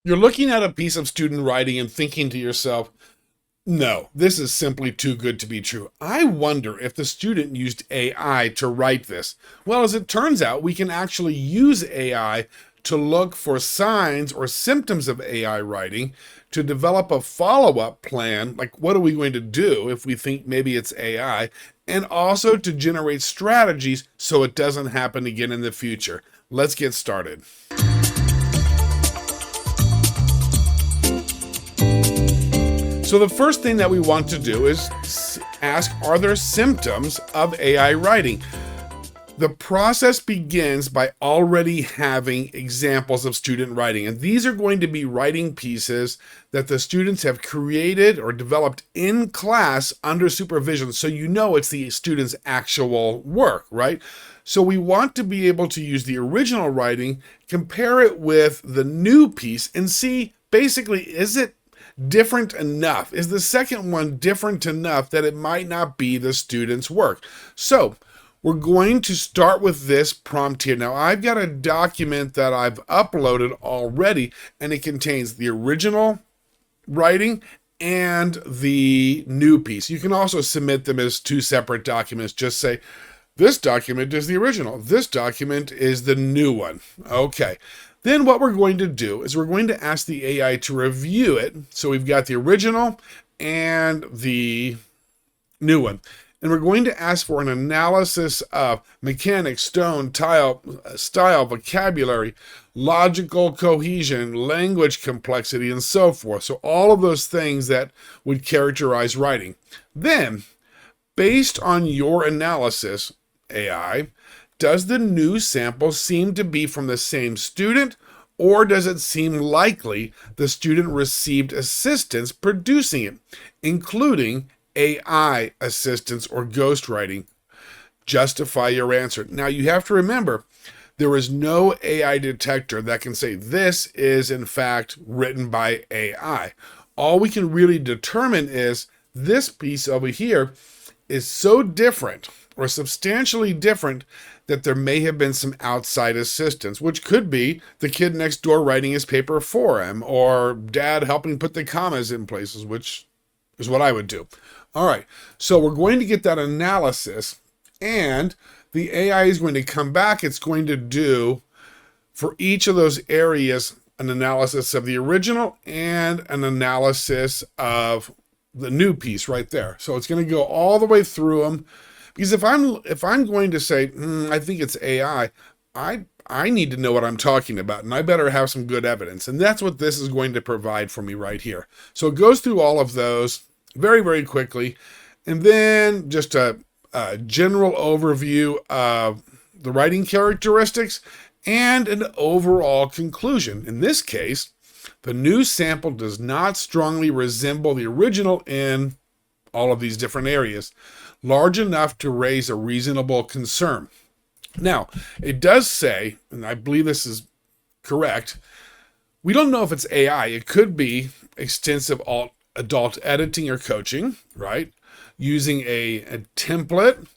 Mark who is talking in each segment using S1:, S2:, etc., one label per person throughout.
S1: You're looking at a piece of student writing and thinking to yourself, no, this is simply too good to be true. I wonder if the student used AI to write this. Well, as it turns out, we can actually use AI to look for signs or symptoms of AI writing to develop a follow-up plan, like what are we going to do if we think maybe it's AI, and also to generate strategies so it doesn't happen again in the future. Let's get started. So the first thing that we want to do is ask, are there symptoms of AI writing? The process begins by already having examples of student writing, and these are going to be writing pieces that the students have created or developed in class under supervision, so you know it's the student's actual work, right? So we want to be able to use the original writing, compare it with the new piece, and see basically, is it different enough? Is the second one different enough that it might not be the student's work? So we're going to start with this prompt here. Now, I've got a document that I've uploaded already, and it contains the original writing and the new piece. You can also submit them as two separate documents. Just say, this document is the original. This document is the new one. Okay. Then what we're going to do is we're going to ask the AI to review it. So we've got the original and the new one. And we're going to ask for an analysis of mechanics, tone, style, vocabulary, logical cohesion, language complexity, and so forth. So all of those things that would characterize writing. Then, based on your analysis, AI, does the new sample seem to be from the same student, or does it seem likely the student received assistance producing it, including AI assistance or ghostwriting? Justify your answer. Now, you have to remember, there is no AI detector that can say this is in fact written by AI. All we can really determine is this piece over here is so different or substantially different that there may have been some outside assistance, which could be the kid next door writing his paper for him, or dad helping put the commas in places, which is what I would do. All right, so we're going to get that analysis, and the AI is going to come back. It's going to do, for each of those areas, an analysis of the original and an analysis of the new piece right there. So it's going to go all the way through them. Because if I'm going to say, I think it's AI, I need to know what I'm talking about, and I better have some good evidence. And that's what this is going to provide for me right here. So it goes through all of those very, very quickly. And then just a general overview of the writing characteristics and an overall conclusion. In this case, the new sample does not strongly resemble the original in all of these different areas, large enough to raise a reasonable concern. Now, it does say, and I believe this is correct, we don't know if it's AI. It could be extensive adult editing or coaching, right? Using a template.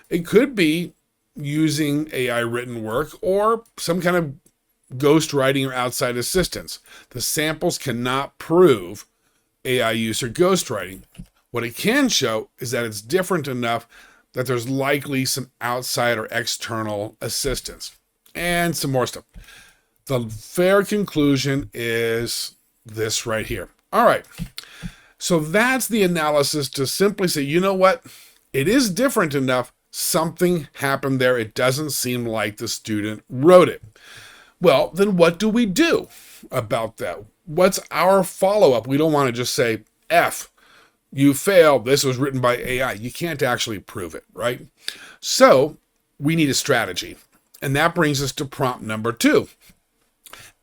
S1: It could be using AI written work or some kind of ghostwriting or outside assistance. The samples cannot prove AI use or ghostwriting. What it can show is that it's different enough that there's likely some outside or external assistance and some more stuff. The fair conclusion is this right here. All right. So that's the analysis to simply say, you know what? It is different enough. Something happened there. It doesn't seem like the student wrote it. Well, then what do we do about that? What's our follow-up? We don't want to just say, F, you failed, this was written by AI. You can't actually prove it, right? So we need a strategy. And that brings us to prompt number 2.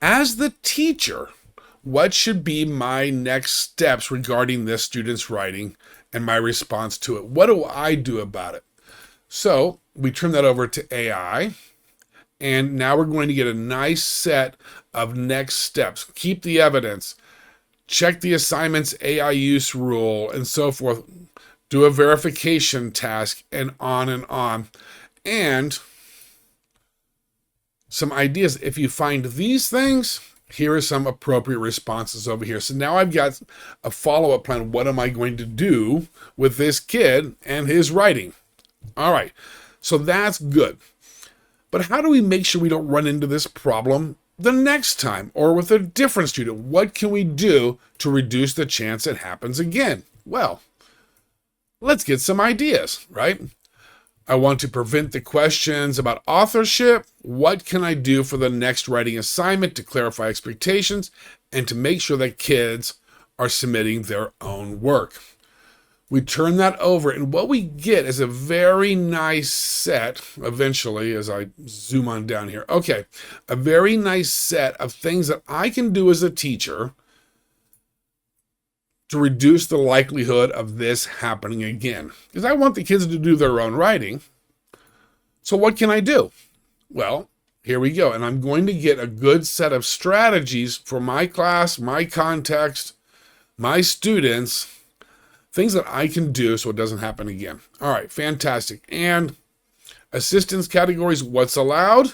S1: As the teacher, what should be my next steps regarding this student's writing and my response to it? What do I do about it? So we turn that over to AI. And now we're going to get a nice set of next steps. Keep the evidence. Check the assignment's AI use rule, and so forth. Do a verification task, and on and on. And some ideas. If you find these things, Here are some appropriate responses over here. So now I've got a follow-up plan. What am I going to do with this kid and his writing? All right, so that's good. But how do we make sure we don't run into this problem the next time or with a different student? What can we do to reduce the chance it happens again? Well, let's get some ideas, right? I want to prevent the questions about authorship. What can I do for the next writing assignment to clarify expectations and to make sure that kids are submitting their own work? We turn that over, and what we get is a very nice set, eventually, as I zoom on down here. Okay, a very nice set of things that I can do as a teacher to reduce the likelihood of this happening again. Because I want the kids to do their own writing. So what can I do? Well, here we go. And I'm going to get a good set of strategies for my class, my context, my students, things that I can do so it doesn't happen again. All right, fantastic. And assistance categories, what's allowed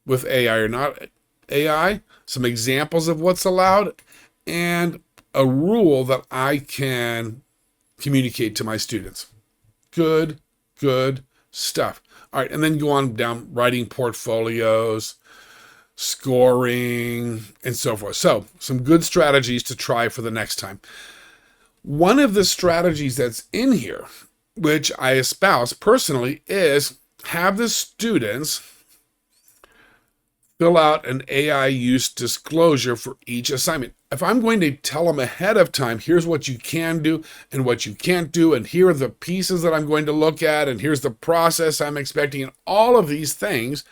S1: with AI or not AI, some examples of what's allowed, and a rule that I can communicate to my students. Good stuff. All right, and then go on down, writing portfolios, scoring, and so forth. So some good strategies to try for the next time. One of the strategies that's in here, which I espouse personally, is have the students fill out an AI use disclosure for each assignment. If I'm going to tell them ahead of time, here's what you can do and what you can't do, and here are the pieces that I'm going to look at, and here's the process I'm expecting, and all of these things,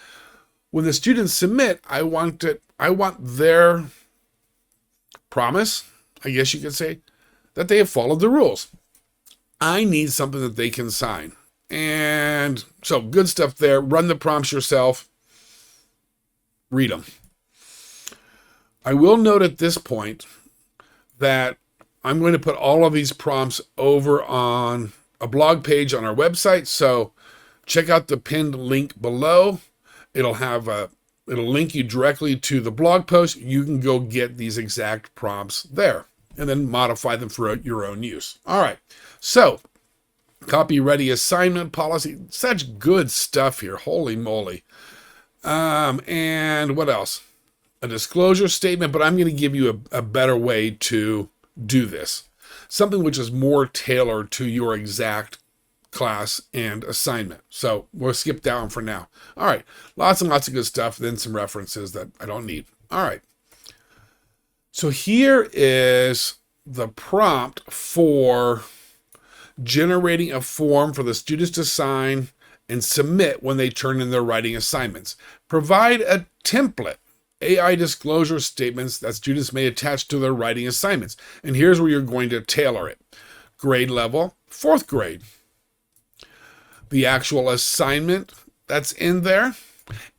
S1: when the students submit, I want their promise, I guess you could say, that they have followed the rules. I need something that they can sign. And so good stuff there. Run the prompts yourself. Read them. I will note at this point that I'm going to put all of these prompts over on a blog page on our website. So check out the pinned link below. It'll link you directly to the blog post. You can go get these exact prompts there and then modify them for your own use. All right. So copy ready assignment policy. Such good stuff here. Holy moly. And what else? A disclosure statement, but I'm going to give you a better way to do this. Something which is more tailored to your exact class and assignment. So we'll skip that one for now. All right. Lots and lots of good stuff. Then some references that I don't need. All right. So here is the prompt for generating a form for the students to sign and submit when they turn in their writing assignments. Provide a template, AI disclosure statements that students may attach to their writing assignments. And here's where you're going to tailor it. Grade level, 4th grade. The actual assignment that's in there,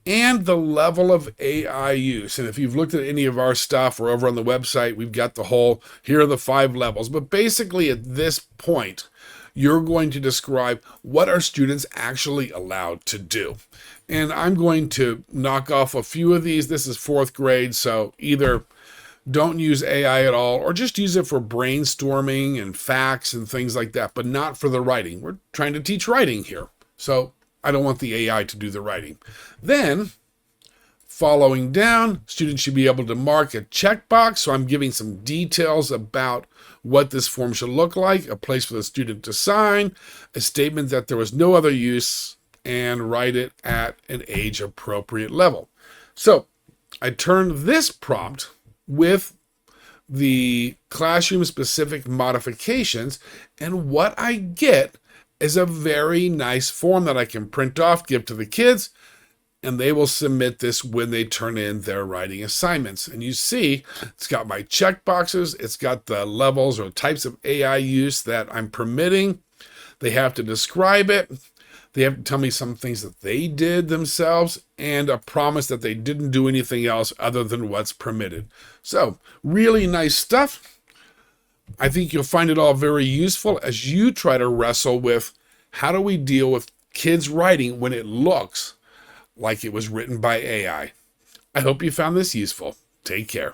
S1: and the level of AI use. And if you've looked at any of our stuff or over on the website, we've got the whole, here are the 5 levels. But basically at this point, you're going to describe what are students actually allowed to do. And I'm going to knock off a few of these. This is 4th grade, so either don't use AI at all or just use it for brainstorming and facts and things like that, but not for the writing. We're trying to teach writing here, so I don't want the AI to do the writing. Then, following down, students should be able to mark a checkbox. So I'm giving some details about what this form should look like, a place for the student to sign, a statement that there was no other use, and write it at an age-appropriate level. So I turned this prompt with the classroom-specific modifications, and what I get is a very nice form that I can print off, give to the kids, and they will submit this when they turn in their writing assignments. And you see, it's got my checkboxes, it's got the levels or types of AI use that I'm permitting. They have to describe it. They have to tell me some things that they did themselves and a promise that they didn't do anything else other than what's permitted. So, really nice stuff. I think you'll find it all very useful as you try to wrestle with how do we deal with kids writing when it looks like it was written by AI. I hope you found this useful. Take care.